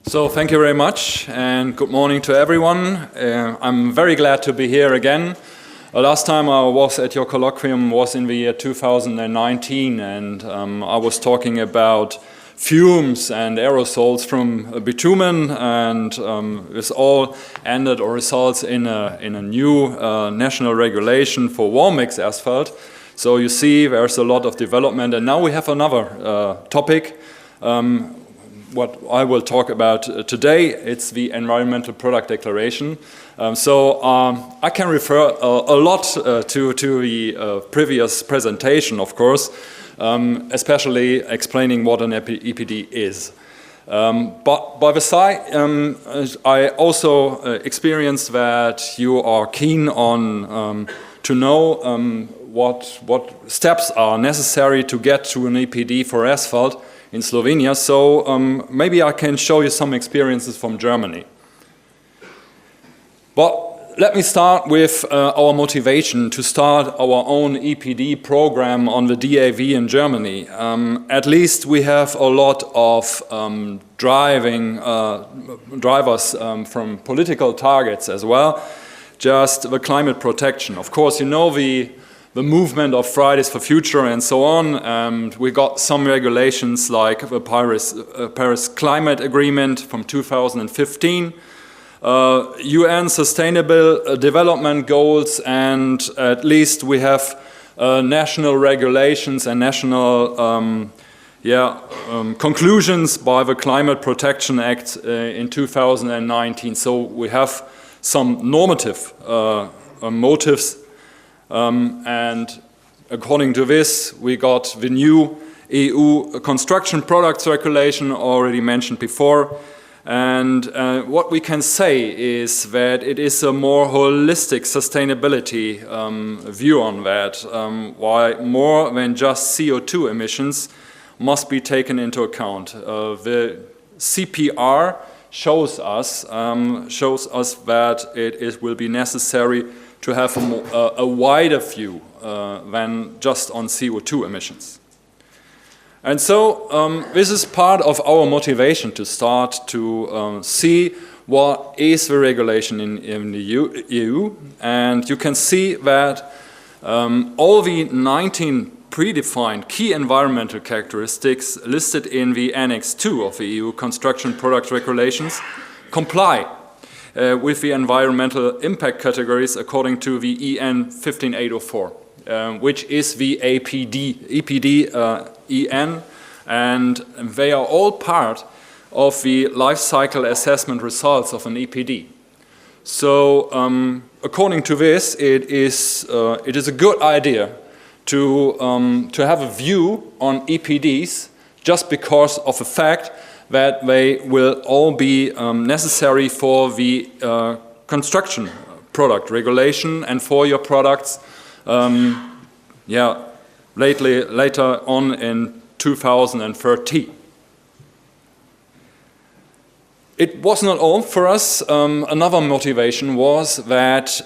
So thank you very much and good morning to everyone. I'm very glad to be here again. Last time I was at your colloquium was in the year 2019 and I was talking about fumes and aerosols from bitumen, and this all ended or results in a new national regulation for warm mix asphalt. So you see there's a lot of development, and now we have another topic. What I will talk about today, it's the environmental product declaration. I can refer a lot to the previous presentation, of course, especially explaining what an EPD is. But by the side, I also experienced that you are keen on to know what steps are necessary to get to an EPD for asphalt in Slovenia, so maybe I can show you some experiences from Germany. But let me start with our motivation to start our own EPD program on the DAV in Germany. At least we have a lot of drivers from political targets as well, just the climate protection. Of course, you know the movement of Fridays for Future and so on, and we got some regulations like the Paris Climate Agreement from 2015, UN Sustainable Development Goals, and at least we have national regulations and national conclusions by the Climate Protection Act in 2019. So we have some normative motives. And according to this, we got the new EU construction products regulation already mentioned before. And what we can say is that it is a more holistic sustainability view on that, why more than just CO2 emissions must be taken into account. The CPR shows us that it will be necessary to have a wider view than just on CO2 emissions. And so this is part of our motivation to start to see what is the regulation in the EU. And you can see that all the 19 predefined key environmental characteristics listed in the Annex 2 of the EU Construction Product Regulations comply with the environmental impact categories according to the EN 15804, which is the EPD EN, and they are all part of the life cycle assessment results of an EPD. So according to this, it is a good idea to have a view on EPDs just because of the fact that they will all be necessary for the construction product regulation and for your products later on in 2030. It was not all for us. Another motivation was that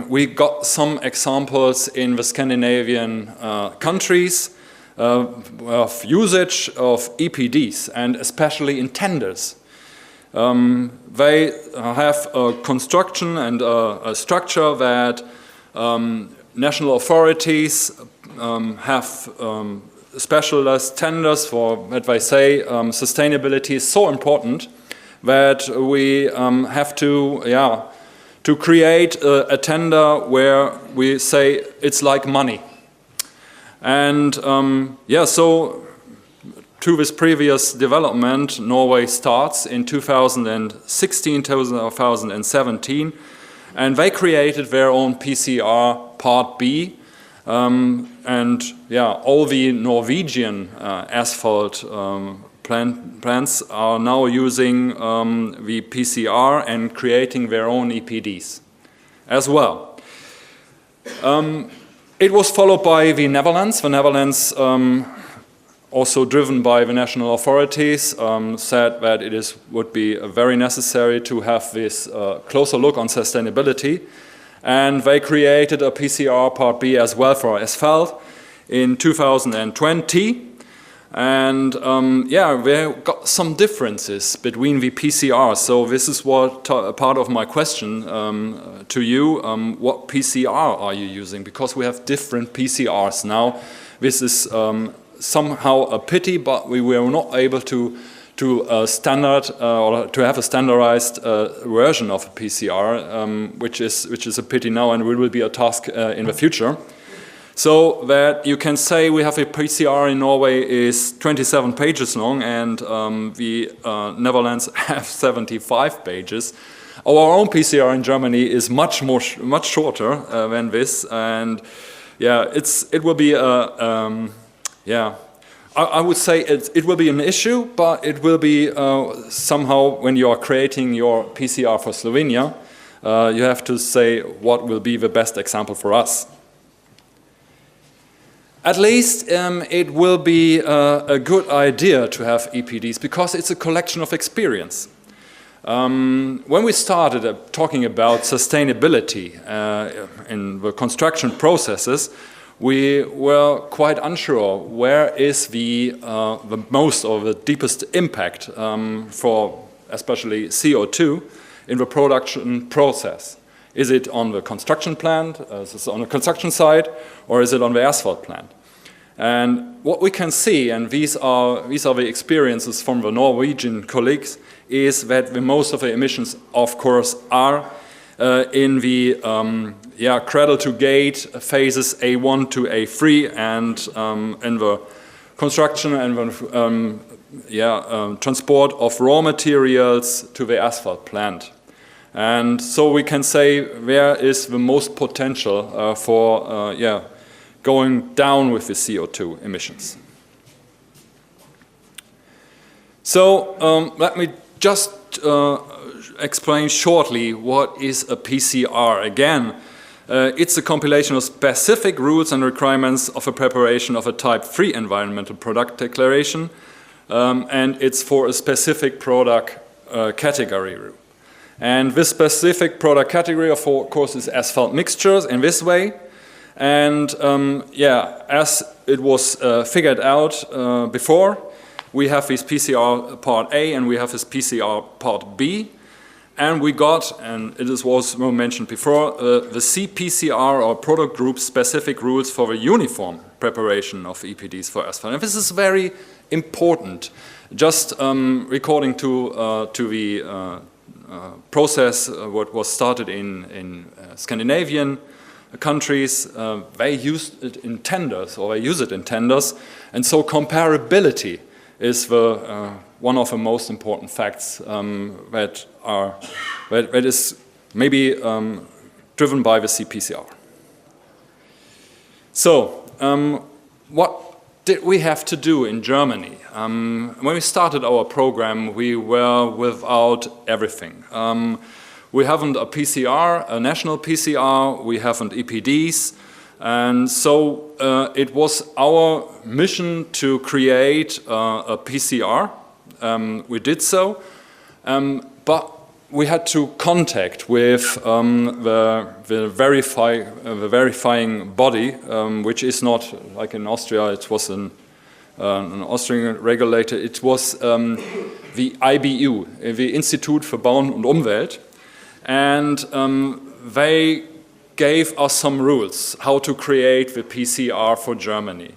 we got some examples in the Scandinavian countries of usage of EPDs, and especially in tenders. They have a construction and a structure that national authorities have specialized tenders for, that they say sustainability is so important that we have to create a tender where we say it's like money. And so to this previous development, Norway starts in 2016, 2017, and they created their own PCR Part B, all the Norwegian asphalt plants are now using the PCR and creating their own EPDs as well. It was followed by the Netherlands. The Netherlands, also driven by the national authorities, said that it would be very necessary to have this closer look on sustainability. And they created a PCR Part B as well for asphalt in 2020. And yeah, we've got some differences between the PCR. So this is what part of my question to you. What PCR are you using? Because we have different PCRs now. This is somehow a pity, but we were not able to standard or to have a standardized version of a PCR, which is a pity now, and will be a task in the future. So that you can say we have a PCR in Norway is 27 pages long, and the Netherlands have 75 pages. Our own PCR in Germany is much shorter than this, and yeah, it will be a yeah. I would say it will be an issue, but it will be somehow when you are creating your PCR for Slovenia, you have to say what will be the best example for us. At least it will be a good idea to have EPDs because it's a collection of experience. When we started talking about sustainability in the construction processes, we were quite unsure where is the most or the deepest impact for especially CO2 in the production process. Is it on the construction plant, is it on the construction site, or is it on the asphalt plant? And what we can see, and these are the experiences from the Norwegian colleagues, is that the most of the emissions, of course, are in the cradle to gate phases A1 to A3, and in the construction and the transport of raw materials to the asphalt plant. And so we can say where is the most potential for going down with the CO2 emissions. So let me just explain shortly what is a PCR. Again, it's a compilation of specific rules and requirements of a preparation of a Type 3 environmental product declaration, and it's for a specific product category. And this specific product category, of course, is asphalt mixtures in this way. And as it was figured out before, we have this PCR part A and we have this PCR part B. And we got, and it was mentioned before, the CPCR or product group specific rules for the uniform preparation of EPDs for asphalt. And this is very important. Just according to the process, what was started in Scandinavian countries, they used it in tenders, or they use it in tenders, and so comparability is the one of the most important facts that is maybe driven by the CPCR. So, what did we have to do in Germany? When we started our program, we were without everything. We haven't a PCR, a national PCR, we haven't EPDs, and so it was our mission to create a PCR. We did so, but we had to contact with the verifying body, which is not like in Austria. It was an Austrian regulator. It was the IBU, the Institut für Bauen und Umwelt, and they gave us some rules how to create the PCR for Germany.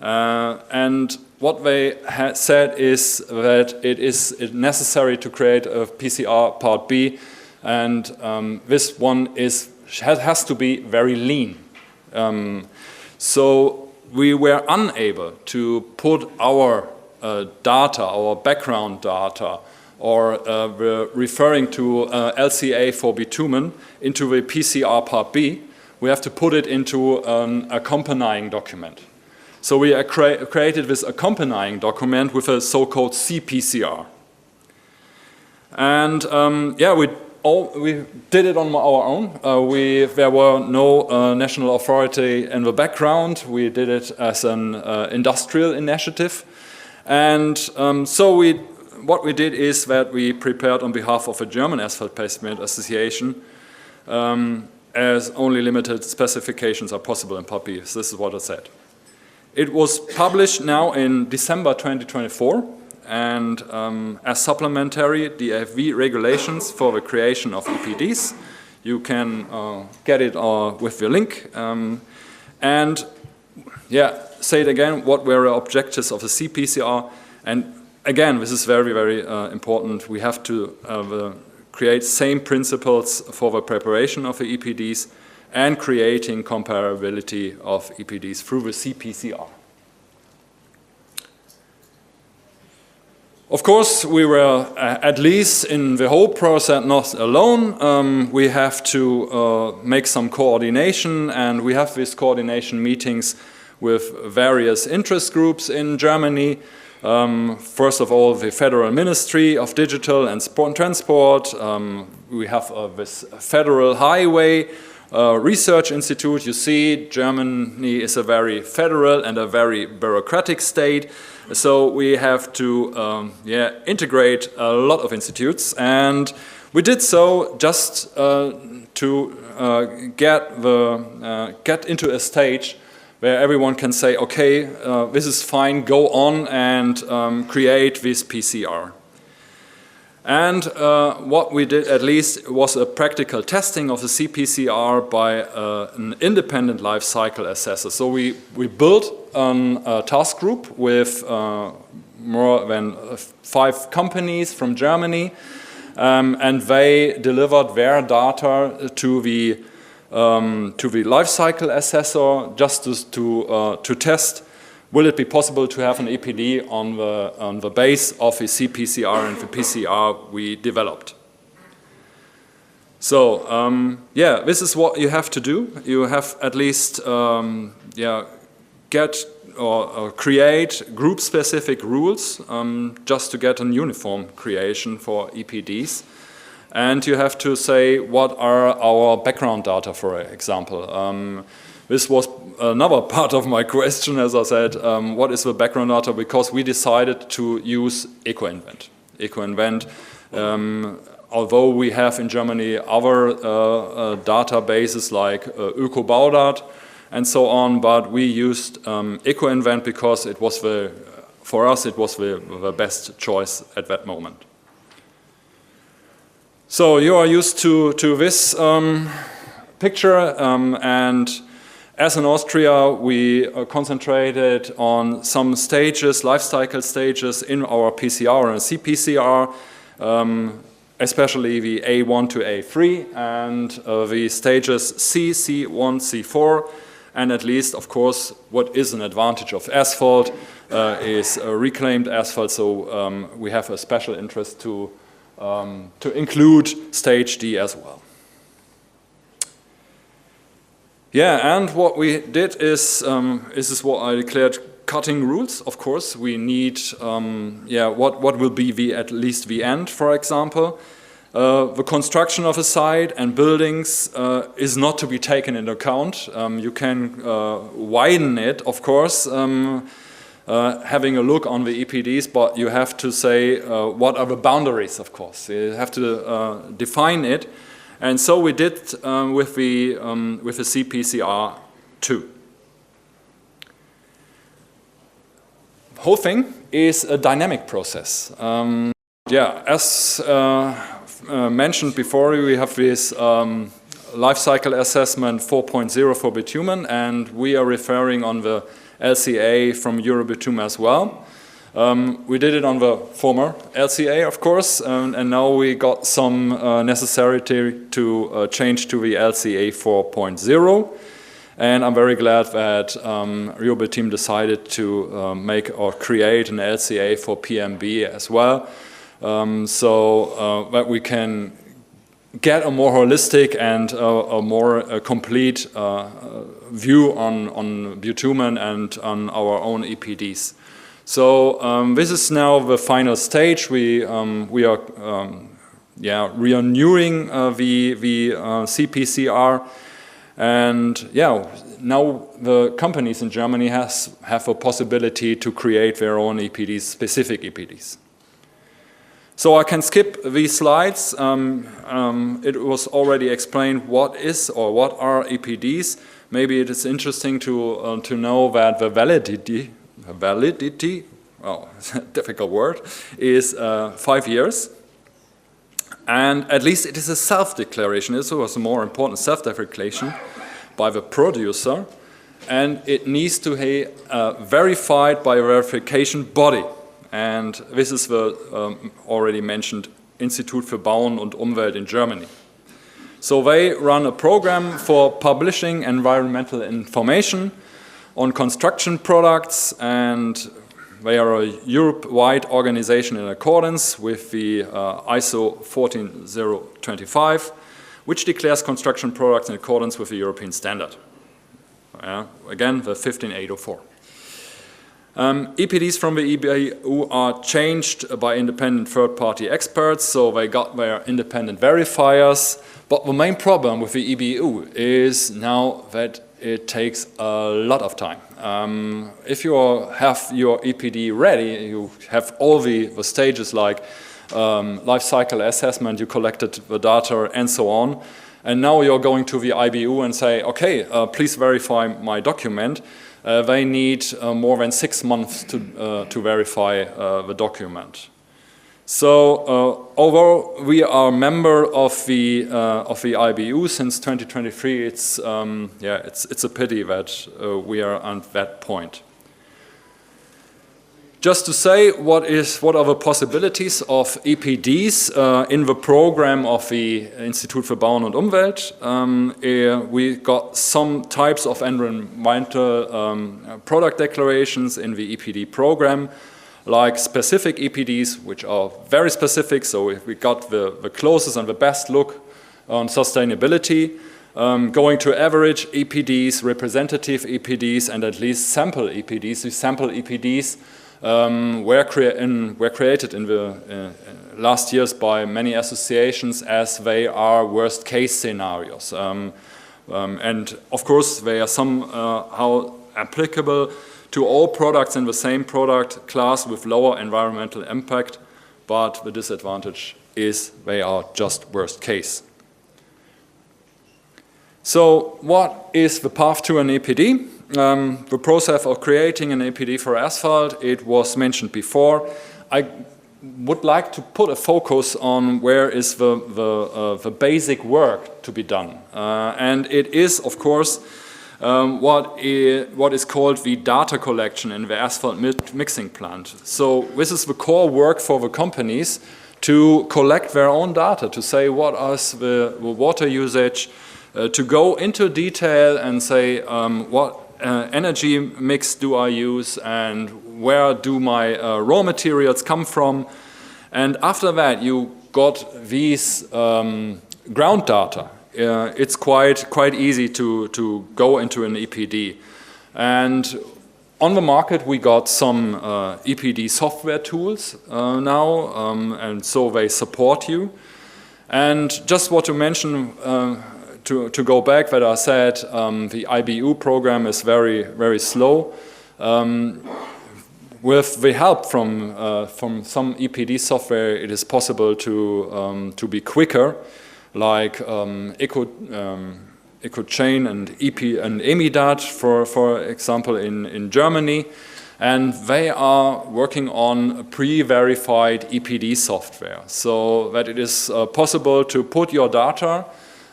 And what they had said is that it is necessary to create a PCR part B, and this one has to be very lean. So we were unable to put our data, our background data, or referring to LCA for bitumen into the PCR part B. We have to put it into an accompanying document. So we created this accompanying document with a so-called CPCR. And we did it on our own. There were no national authority in the background. We did it as an industrial initiative. And what we did is that we prepared on behalf of a German Asphalt Pavement Association as only limited specifications are possible in Part B. This is what I said. It was published now in December 2024, and as supplementary DAV regulations for the creation of EPDs. You can get it with the link. And yeah, say it again, what were the objectives of the CPCR? And again, this is very, very important. We have to create same principles for the preparation of the EPDs and creating comparability of EPDs through the CPCR. Of course, we were at least in the whole process not alone. We have to make some coordination, and we have these coordination meetings with various interest groups in Germany. First of all, the Federal Ministry of Digital and Transport. We have this Federal Highway Research Institute. You see, Germany is a very federal and a very bureaucratic state. So we have to integrate a lot of institutes, and we did so just to get into a stage where everyone can say, okay, this is fine, go on and create this PCR. And what we did at least was a practical testing of the CPCR by an independent life cycle assessor. So we built a task group with more than 5 companies from Germany, and they delivered their data to the life cycle assessor just to test, will it be possible to have an EPD on the base of the CPCR and the PCR we developed. So yeah, this is what you have to do. You have at least get or create group-specific rules just to get an uniform creation for EPDs. And you have to say what are our background data, for example. This was another part of my question, as I said, what is the background data? Because we decided to use EcoInvent. EcoInvent, although we have in Germany other databases like ÖkoBauDat and so on, but we used EcoInvent because it was for us it was the best choice at that moment. So you are used to this picture, and as in Austria, we concentrated on some stages, life cycle stages in our PCR and CPCR, especially the A1 to A3 and the stages C, C1, C4, and at least, of course, what is an advantage of asphalt is reclaimed asphalt, so we have a special interest to include stage D as well. Yeah, and what we did is this is what I declared cutting rules. Of course, we need what will be at least the end, for example. The construction of a site and buildings is not to be taken into account. You can widen it, of course, having a look on the EPDs, but you have to say what are the boundaries, of course. You have to define it. And so we did with the CPCR 2. The whole thing is a dynamic process. As mentioned before, we have this life cycle assessment 4.0 for bitumen, and we are referring on the LCA from Eurobitumen as well. We did it on the former LCA, of course, and now we got some necessity to change to the LCA 4.0. And I'm very glad that Eurobitumen decided to make or create an LCA for PMB as well, so that we can get a more holistic and a more complete view on bitumen and on our own EPDs. So this is now the final stage. We are renewing the CPCR, and now the companies in Germany have a possibility to create their own EPDs, specific EPDs. So I can skip these slides. It was already explained what is or what are EPDs. Maybe it is interesting to know that the validity, oh, it's a difficult word, is 5 years. And at least it is a self-declaration. This was a more important self-declaration by the producer. And it needs to be verified by a verification body. And this is the already mentioned Institut für Bauen und Umwelt in Germany. So they run a program for publishing environmental information on construction products, and they are a Europe-wide organization in accordance with the ISO 14025, which declares construction products in accordance with the European standard. Again, the 15804. EPDs from the EBU are changed by independent third-party experts, so they got their independent verifiers. But the main problem with the EBU is now that it takes a lot of time. If you have your EPD ready, you have all the stages like life cycle assessment, you collected the data and so on, and now you're going to the IBU and say, okay, please verify my document. They need more than 6 months to verify the document. So, although we are a member of the IBU since 2023, it's a pity that we are at that point. Just to say, what are the possibilities of EPDs in the program of the Institut für Bauen und Umwelt? We got some types of environmental product declarations in the EPD program, like specific EPDs, which are very specific. So we got the closest and the best look on sustainability, going to average EPDs, representative EPDs, and at least sample EPDs. The sample EPDs were created in the last years by many associations as they are worst case scenarios. And of course they are somehow applicable to all products in the same product class with lower environmental impact, but the disadvantage is they are just worst case. So what is the path to an EPD? The process of creating an EPD for asphalt, it was mentioned before. I would like to put a focus on where is the basic work to be done. And it is, of course, what is called the data collection in the asphalt mixing plant. So this is the core work for the companies to collect their own data, to say what is the water usage, to go into detail and say what energy mix do I use and where do my raw materials come from. And after that you got these ground data. It's quite easy to go into an EPD. And on the market we got some EPD software tools now, and so they support you. And just what to mention, to go back, that I said the IBU program is very slow. With the help from some EPD software, it is possible to be quicker, like EcoChain and EMIDAT, for example, in Germany. And they are working on pre-verified EPD software, so that it is possible to put your data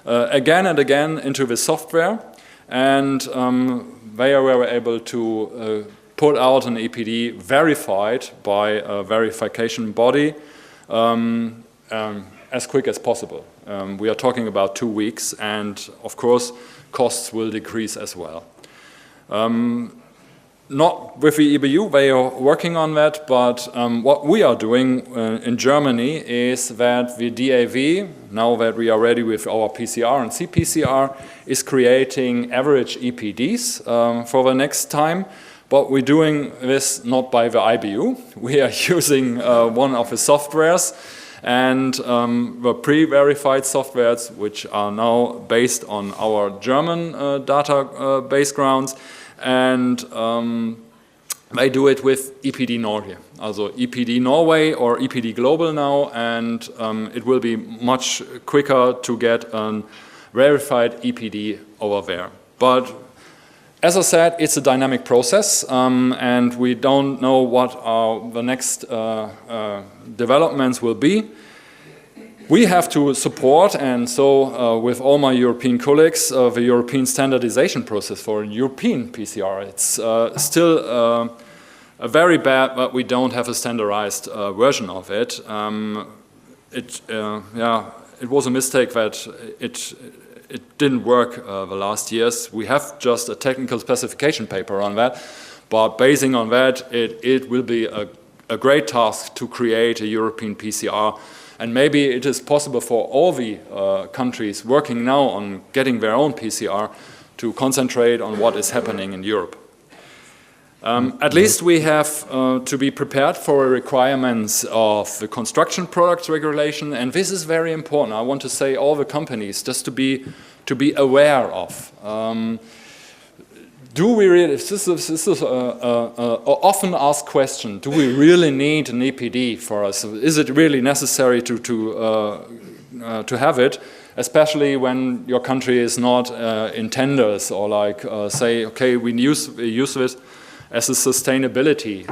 again and again into the software, and they were able to put out an EPD verified by a verification body as quick as possible. We are talking about 2 weeks, and of course costs will decrease as well. Not with the EBU, they are working on that, but what we are doing in Germany is that the DAV, now that we are ready with our PCR and CPCR, is creating average EPDs for the next time. But we're doing this not by the IBU. We are using one of the softwares, and the pre-verified softwares, which are now based on our German database grounds, and they do it with EPD Norge. also EPD Norway or EPD Global now, and it will be much quicker to get a verified EPD over there. But as I said, it's a dynamic process, and we don't know what the next developments will be. We have to support, and so with all my European colleagues, the European standardization process for a European PCR. It's still very bad that we don't have a standardized version of it. It was a mistake that it didn't work the last years. We have just a technical specification paper on that, but basing on that, it will be a great task to create a European PCR. And maybe it is possible for all the countries working now on getting their own PCR to concentrate on what is happening in Europe. At least we have to be prepared for the requirements of the construction products regulation, and this is very important. I want to say all the companies just to be aware of. Do we really? This is an often asked question. Do we really need an EPD for us? Is it really necessary to have it, especially when your country is not in tenders or like say, okay, we use this as a sustainability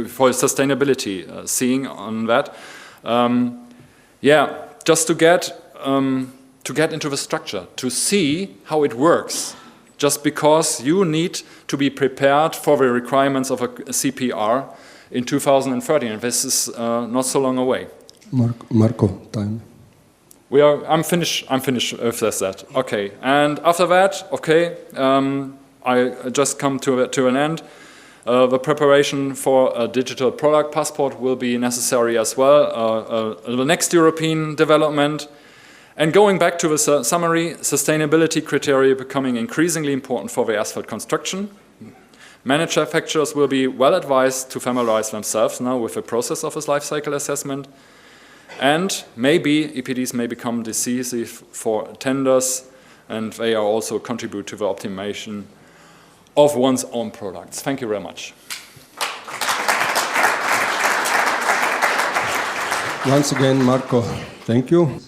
for sustainability, seeing on that. Just to get into the structure, to see how it works. Just because you need to be prepared for the requirements of a CPR in 2030, and this is not so long away. Marco, time. I'm finished with that. Okay, and after that, okay, I just come to an end. The preparation for a digital product passport will be necessary as well. The next European development. And going back to the summary, sustainability criteria becoming increasingly important for the asphalt construction. Manufacturers will be well advised to familiarize themselves now with the process of this life cycle assessment. And maybe EPDs may become decisive for tenders, and they are also contribute to the optimization of one's own products. Thank you very much. Once again, Marco, thank you.